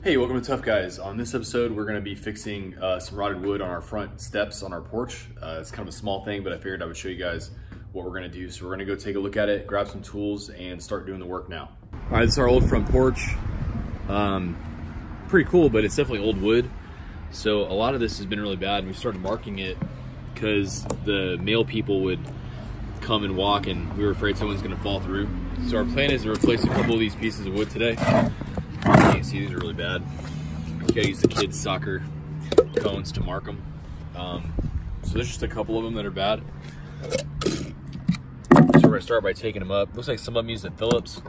Hey, welcome to Tough Guys. On this episode, we're going to be fixing some rotted wood on our front steps on our porch. It's kind of a small thing, but I figured I would show you guys what we're going to do. So we're going to go take a look at it, grab some tools, and start doing the work now. All right, this is our old front porch. Pretty cool, but it's definitely old wood. So a lot of this has been really bad, and we started marking it because the male people would come and walk, and we were afraid someone's going to fall through. So our plan is to replace a couple of these pieces of wood today. You can't see, these are really bad. You gotta use the kids' soccer cones to mark them. So there's just a couple of them that are bad. So we're gonna start by taking them up. Looks like some of them used a Phillips,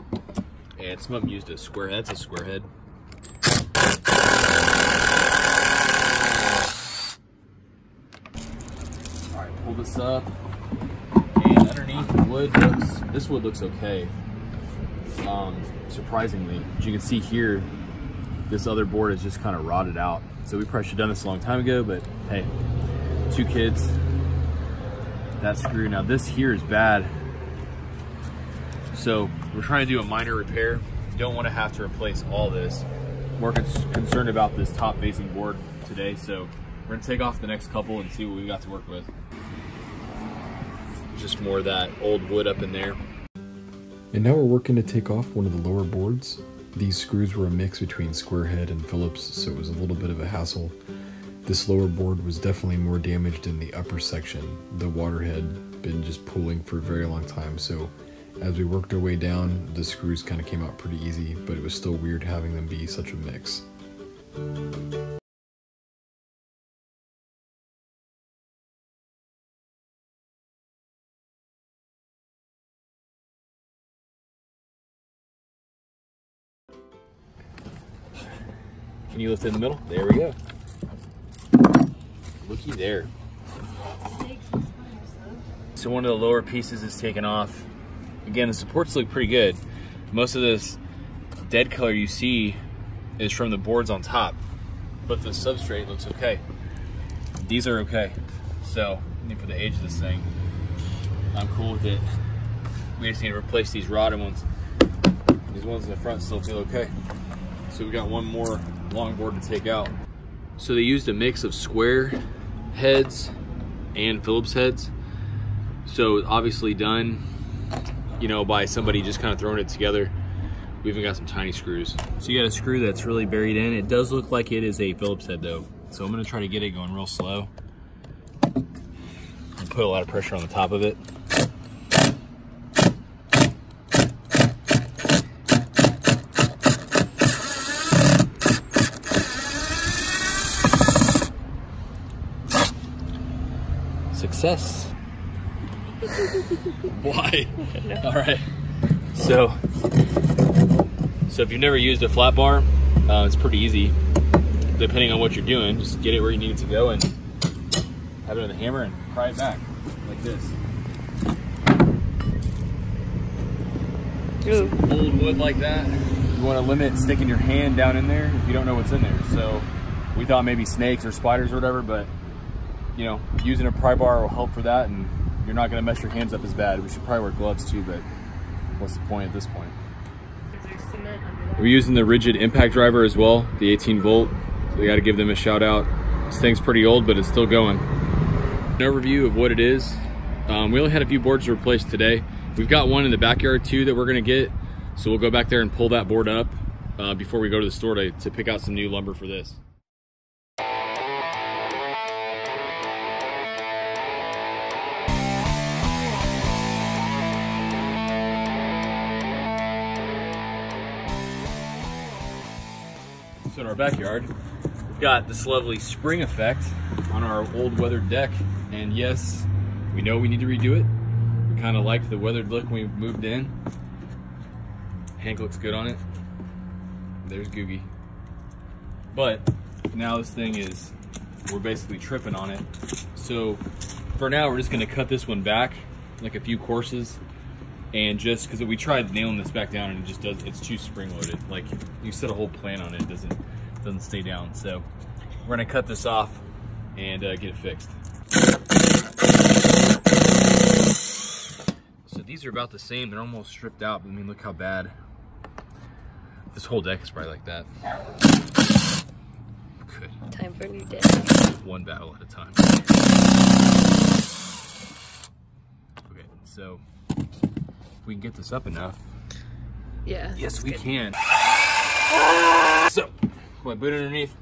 and some of them used a square head. That's a square head. All right, pull this up, and underneath the wood this wood looks okay. Surprisingly, as you can see here, this other board is just kind of rotted out. So we probably should have done this a long time ago, but hey, 2 kids, that screw. Now this here is bad. So we're trying to do a minor repair. Don't want to have to replace all this. More concerned about this top facing board today. So we're gonna take off the next couple and see what we got to work with. Just more of that old wood up in there. And now we're working to take off one of the lower boards. These screws were a mix between square head and Phillips, so it was a little bit of a hassle. This lower board was definitely more damaged than the upper section. The water had been just pulling for a very long time, so as we worked our way down, the screws kind of came out pretty easy, but it was still weird having them be such a mix. Can you lift it in the middle? There we go. Looky there. So one of the lower pieces is taken off. Again, the supports look pretty good. Most of this dead color you see is from the boards on top, but the substrate looks okay. These are okay. So, I think for the age of this thing, I'm cool with it. We just need to replace these rotted ones. These ones in the front still feel okay. So we got one more long board to take out. So they used a mix of square heads and Phillips heads. So obviously done, you know, by somebody just kind of throwing it together. We even got some tiny screws. So you got a screw that's really buried in. It does look like it is a Phillips head though. So I'm gonna try to get it going real slow and put a lot of pressure on the top of it. Success. Why? No. All right. So if you've never used a flat bar, it's pretty easy. Depending on what you're doing, just get it where you need it to go and have it on the hammer and pry it back like this. Some old wood like that, you want to limit sticking your hand down in there if you don't know what's in there. So we thought maybe snakes or spiders or whatever, but you know, using a pry bar will help for that, and you're not going to mess your hands up as bad. We should probably wear gloves too, but what's the point at this point? We're using the rigid impact driver as well, the 18 volt. So we got to give them a shout out. This thing's pretty old, but it's still going. An overview of what it is. We only had a few boards to replace today. We've got one in the backyard too that we're going to get. So we'll go back there and pull that board up before we go to the store to pick out some new lumber for this. So in our backyard, we've got this lovely spring effect on our old weathered deck. And yes, we know we need to redo it. We kind of liked the weathered look when we moved in. Hank looks good on it. There's Googie. But now this thing is, we're basically tripping on it. So for now, we're just gonna cut this one back, like a few courses. And just because we tried nailing this back down and it just does, it's too spring loaded. Like you set a whole plan on it, it doesn't stay down. So we're gonna cut this off and get it fixed. So these are about the same. They're almost stripped out, but I mean, look how bad. This whole deck is probably like that. Good. Time for a new deck. One battle at a time. Okay, so if we can get this up enough. Yeah. Yes, we can. So, my boot underneath,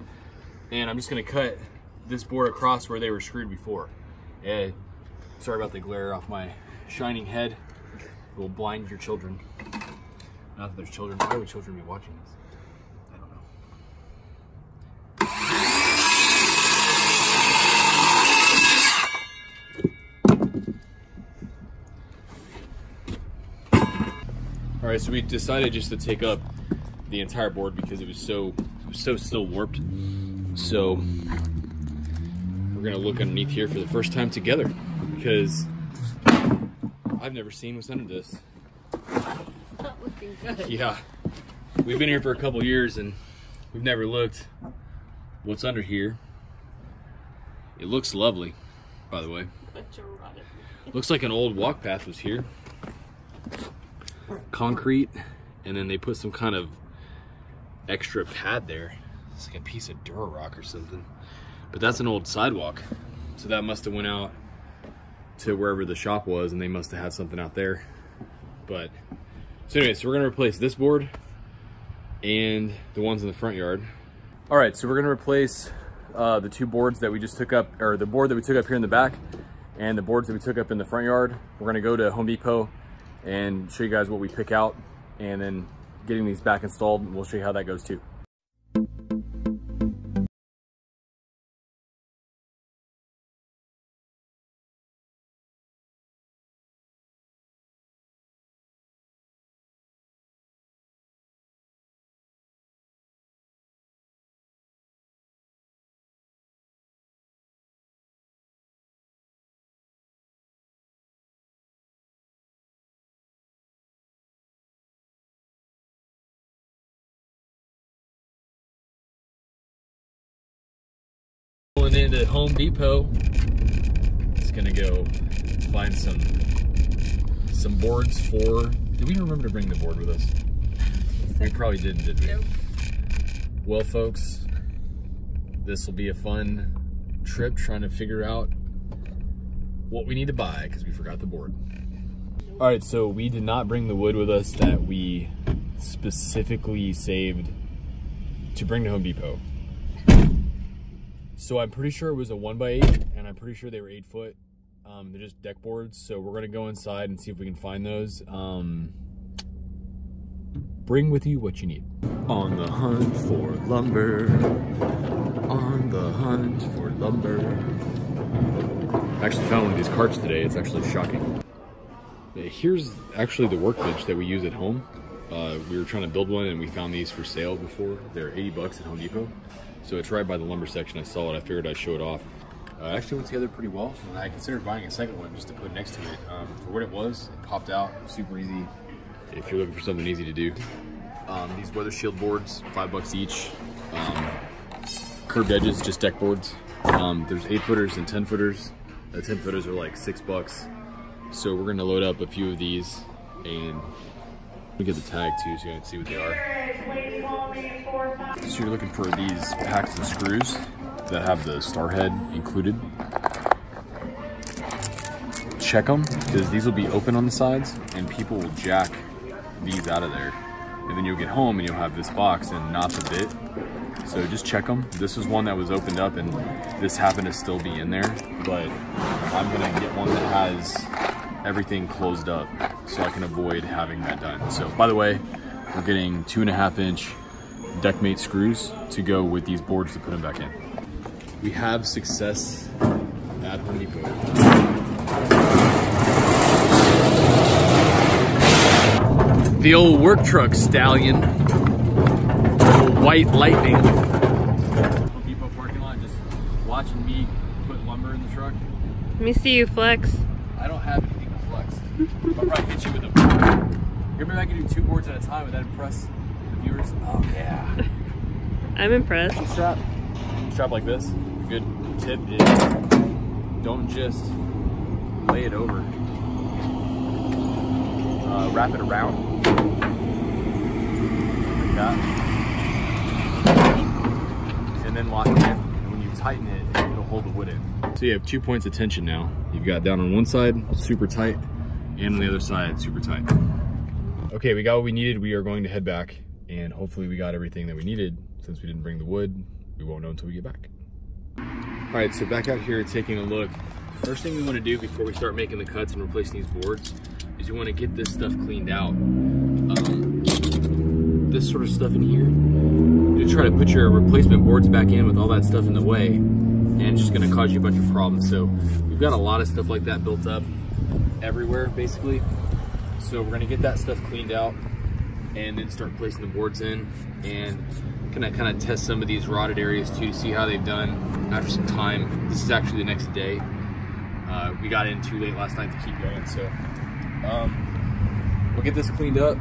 and I'm just gonna cut this board across where they were screwed before. Sorry about the glare off my shining head. It will blind your children. Not that there's children. Why would children be watching this? I don't know. All right, so we decided just to take up the entire board because it was so still warped. So we're gonna look underneath here for the first time together because I've never seen what's under this. Not looking good. Yeah, we've been here for a couple years and we've never looked what's under here. It looks lovely, by the way. Looks like an old walk path was here. Concrete, and then they put some kind of extra pad there. It's like a piece of Durarock or something. But that's an old sidewalk. So that must have went out to wherever the shop was and they must have had something out there. But, so anyway, so we're gonna replace this board and the ones in the front yard. All right, so we're gonna replace the two boards that we just took up, or the board that we took up here in the back and the boards that we took up in the front yard. We're gonna go to Home Depot and show you guys what we pick out, and then getting these back installed, we'll show you how that goes too. Pulling into Home Depot, it's gonna go find some boards for. Did we remember to bring the board with us? We probably didn't, did we? Nope. Well, folks, this will be a fun trip trying to figure out what we need to buy because we forgot the board. All right, so we did not bring the wood with us that we specifically saved to bring to Home Depot. So I'm pretty sure it was a 1x8, and I'm pretty sure they were 8 foot. They're just deck boards, so we're gonna go inside and see if we can find those. Bring with you what you need. On the hunt for lumber. On the hunt for lumber. I actually found one of these carts today. It's actually shocking. Here's actually the workbench that we use at home. We were trying to build one and we found these for sale before. They're 80 bucks at Home Depot. So it's right by the lumber section. I saw it, I figured I'd show it off. It actually went together pretty well. And I considered buying a second one just to put next to it. For what it was, it popped out, super easy. If you're looking for something easy to do. These weather shield boards, 5 bucks each. Curved edges, just deck boards. There's 8 footers and 10 footers. The 10 footers are like 6 bucks. So we're gonna load up a few of these and we get the tag too so you can see what they are. So you're looking for these packs of screws that have the star head included. Check them, because these will be open on the sides and people will jack these out of there. And then you'll get home and you'll have this box and not the bit. So just check them. This was one that was opened up and this happened to still be in there, but I'm gonna get one that has everything closed up so I can avoid having that done. So by the way, we're getting 2.5 inch deck mate screws to go with these boards to put them back in. We have success at Home Depot. The old work truck stallion, the old white lightning. Home Depot parking lot, just watching me put lumber in the truck. Let me see you flex. I don't have anything to flex. I'll probably hit you with them. Remember I can do 2 boards at a time. Would that impress the viewers? Oh yeah. I'm impressed. Strap like this. A good tip is don't just lay it over. Wrap it around. like that. And then lock it in. And when you tighten it, it'll hold the wood in. So you have 2 points of tension now. You've got down on one side, super tight, and on the other side, super tight. Okay, we got what we needed. We are going to head back, and hopefully we got everything that we needed. Since we didn't bring the wood, we won't know until we get back. All right, so back out here taking a look. First thing we want to do before we start making the cuts and replacing these boards is you want to get this stuff cleaned out. This sort of stuff in here, you try to put your replacement boards back in with all that stuff in the way, and it's just going to cause you a bunch of problems. So we've got a lot of stuff like that built up everywhere, basically. So we're going to get that stuff cleaned out and then start placing the boards in, and gonna kind of test some of these rotted areas too to see how they've done after some time. This is actually the next day. We got in too late last night to keep going, so we'll get this cleaned up,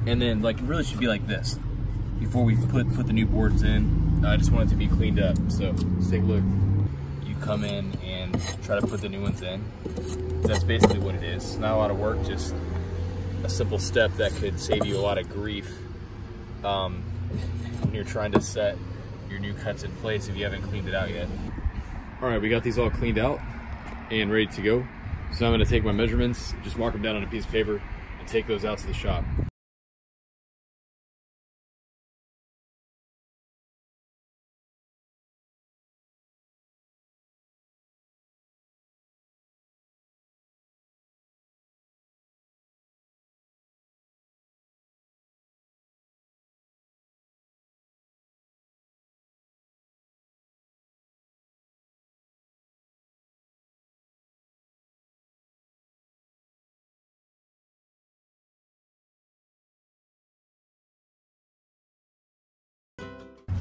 and then like it really should be like this before we put the new boards in. I just want it to be cleaned up. So let's take a look. You come in and try to put the new ones in. That's basically what it is. Not a lot of work, just a simple step that could save you a lot of grief when you're trying to set your new cuts in place if you haven't cleaned it out yet. All right, we got these all cleaned out and ready to go. So I'm gonna take my measurements, just mark them down on a piece of paper, and take those out to the shop.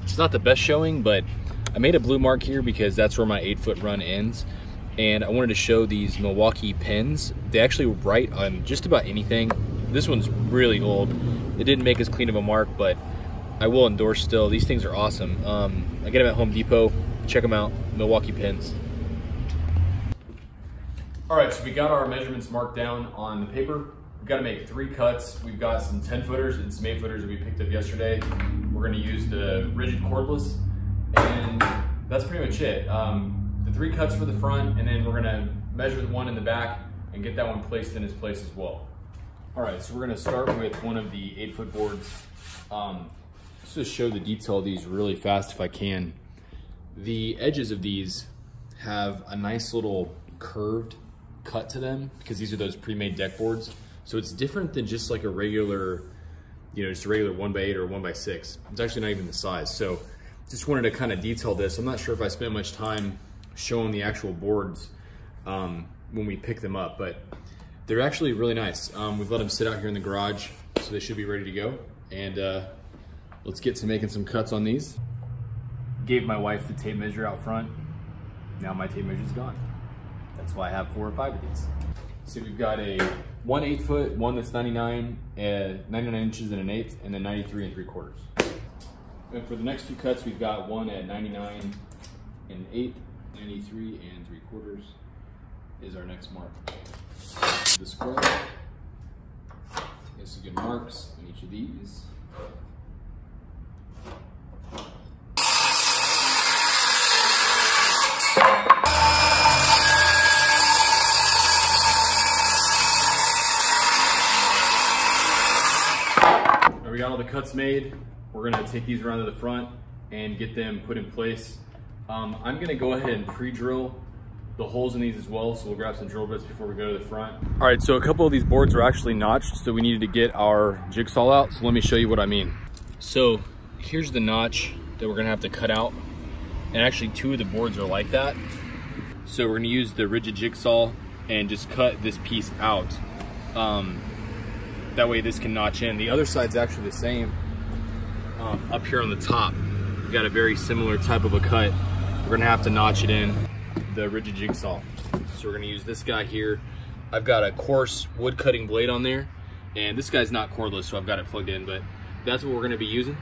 It's not the best showing, but I made a blue mark here because that's where my 8-foot run ends. And I wanted to show these Milwaukee pins. They actually write on just about anything. This one's really old. It didn't make as clean of a mark, but I will endorse still. These things are awesome. I get them at Home Depot. Check them out, Milwaukee pins. All right, so we got our measurements marked down on the paper. We've got to make 3 cuts. We've got some 10-footers and some 8-footers that we picked up yesterday. We're going to use the rigid cordless, and that's pretty much it. The 3 cuts for the front, and then we're going to measure the one in the back and get that one placed in its place as well. All right, so we're going to start with one of the 8-foot boards. Just to show the detail of these really fast if I can. The edges of these have a nice little curved cut to them because these are those pre-made deck boards. So it's different than just like a regular, just a regular 1x8 or 1x6. It's actually not even the size. So just wanted to kind of detail this. I'm not sure if I spent much time showing the actual boards when we pick them up, but they're actually really nice. We've let them sit out here in the garage, so they should be ready to go. And let's get to making some cuts on these. Gave my wife the tape measure out front. Now my tape measure's gone. That's why I have 4 or 5 of these. So we've got a 1 8-foot, one that's 99 inches and 1/8, and then 93 3/4. And for the next 2 cuts, we've got one at 99 1/8, 93 3/4 is our next mark. The square. Get some good marks on each of these. We got all the cuts made. We're gonna take these around to the front and get them put in place. I'm gonna go ahead and pre-drill the holes in these as well, so we'll grab some drill bits before we go to the front. All right, so a couple of these boards are actually notched, so we needed to get our jigsaw out, so let me show you what I mean. So here's the notch that we're gonna have to cut out, and actually 2 of the boards are like that. So we're gonna use the rigid jigsaw and just cut this piece out. That way this can notch in. The other side's actually the same. Up here on the top, we've got a very similar type of a cut. We're gonna have to notch it in the rigid jigsaw. So we're gonna use this guy here. I've got a coarse wood cutting blade on there, and this guy's not cordless, so I've got it plugged in, but that's what we're gonna be using.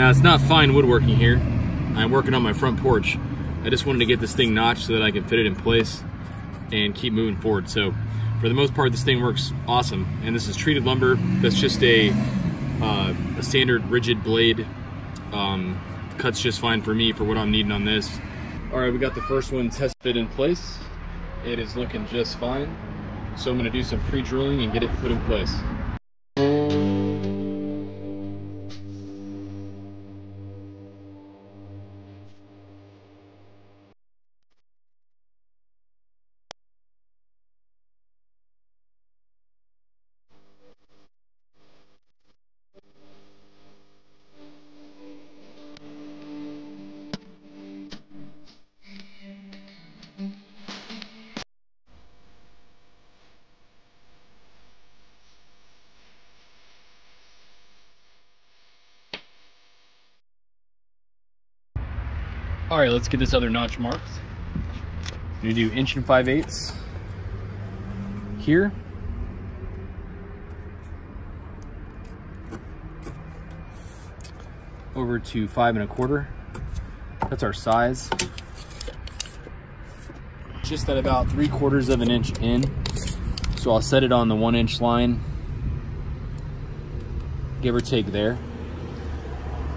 Now, it's not fine woodworking here. I'm working on my front porch. I just wanted to get this thing notched so that I can fit it in place and keep moving forward. So for the most part, this thing works awesome. And this is treated lumber. That's just a standard rigid blade. Cuts just fine for me for what I'm needing on this. All right, we got the first one tested in place. It is looking just fine. So I'm gonna do some pre-drilling and get it put in place. All right, let's get this other notch marked. I'm gonna do 1 5/8 here. Over to 5 1/4. That's our size. Just at about 3/4 of an inch in. So I'll set it on the 1 inch line, give or take there.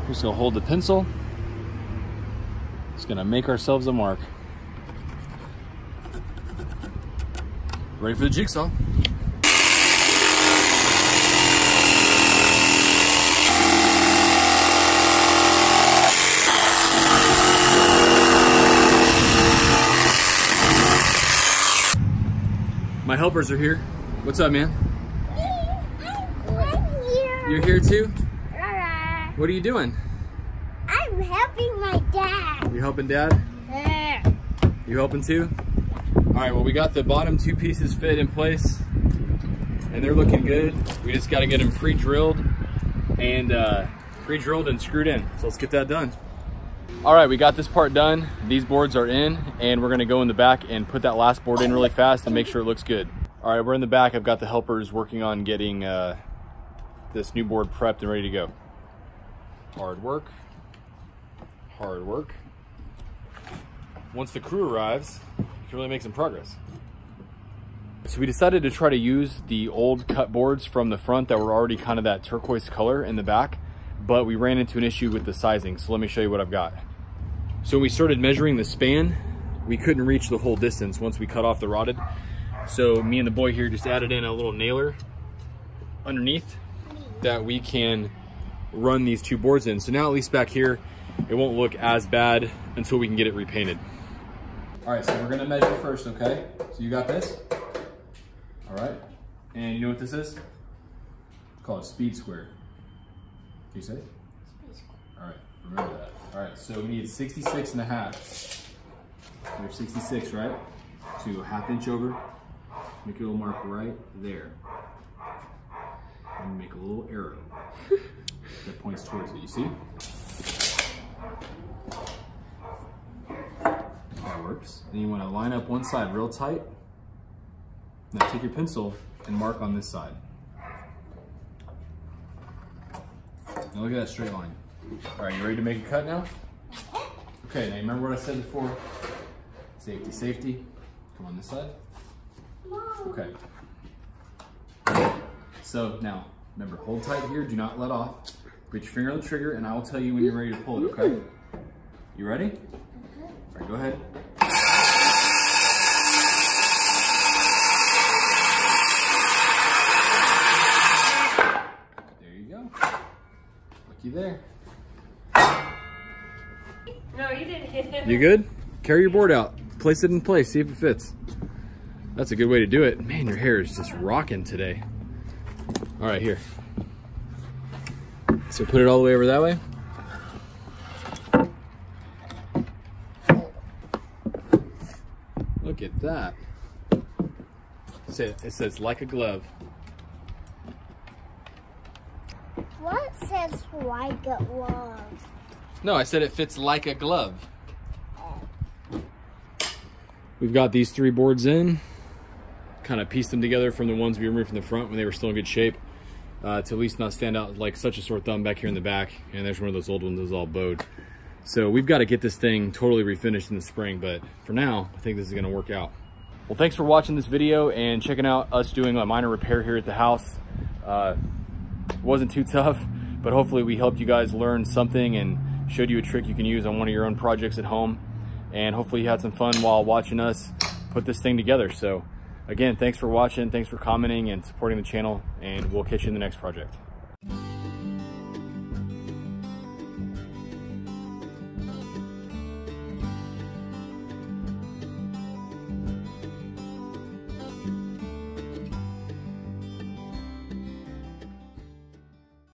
Just gonna hold the pencil. Just gonna make ourselves a mark. Ready for the jigsaw. My helpers are here. What's up, man? I'm here. You're here too? Alright. What are you doing? I'm helping my dad. You helping Dad? Yeah. You helping too? All right, well, we got the bottom 2 pieces fit in place and they're looking good. We just got to get them pre-drilled and screwed in. So let's get that done. All right, we got this part done. These boards are in and we're gonna go in the back and put that last board in really fast and make sure it looks good. All right, we're in the back. I've got the helpers working on getting this new board prepped and ready to go. Hard work, hard work. Once the crew arrives, you can really make some progress. So we decided to try to use the old cut boards from the front that were already kind of that turquoise color in the back, but we ran into an issue with the sizing. So let me show you what I've got. So when we started measuring the span, we couldn't reach the whole distance once we cut off the rotted. So me and the boy here just added in a little nailer underneath that we can run these 2 boards in. So now at least back here, it won't look as bad until we can get it repainted. All right, so we're gonna measure first, okay? So you got this? All right, and you know what this is? It's called a speed square. Can you say it? Speed square. All right, remember that. All right, so we need 66.5. There's 66, right? So you go 1/2 inch over, make a little mark right there. And make a little arrow that points towards it, you see? That works. Then you wanna line up one side real tight. Now take your pencil and mark on this side. Now look at that straight line. All right, you ready to make a cut now? Okay, now you remember what I said before? Safety, safety. Come on this side. Okay. So now, remember, hold tight here, do not let off. Put your finger on the trigger and I will tell you when you're ready to pull it, okay? You ready? All right, go ahead. There you go. Looky there. No, you didn't hit it. You good? Carry your board out. Place it in place, see if it fits. That's a good way to do it. Man, your hair is just rocking today. All right, here. So put it all the way over that way. Look at that. It says like a glove. What says like a glove? No, I said it fits like a glove. We've got these 3 boards in. Kind of pieced them together from the ones we removed from the front when they were still in good shape. to at least not stand out like such a sore thumb back here in the back. And there's one of those old ones that's all bowed. So we've got to get this thing totally refinished in the spring, but for now, I think this is gonna work out. Well, thanks for watching this video and checking out us doing a minor repair here at the house. It wasn't too tough, but hopefully we helped you guys learn something and showed you a trick you can use on one of your own projects at home. And hopefully you had some fun while watching us put this thing together. So again, thanks for watching, thanks for commenting and supporting the channel, and we'll catch you in the next project.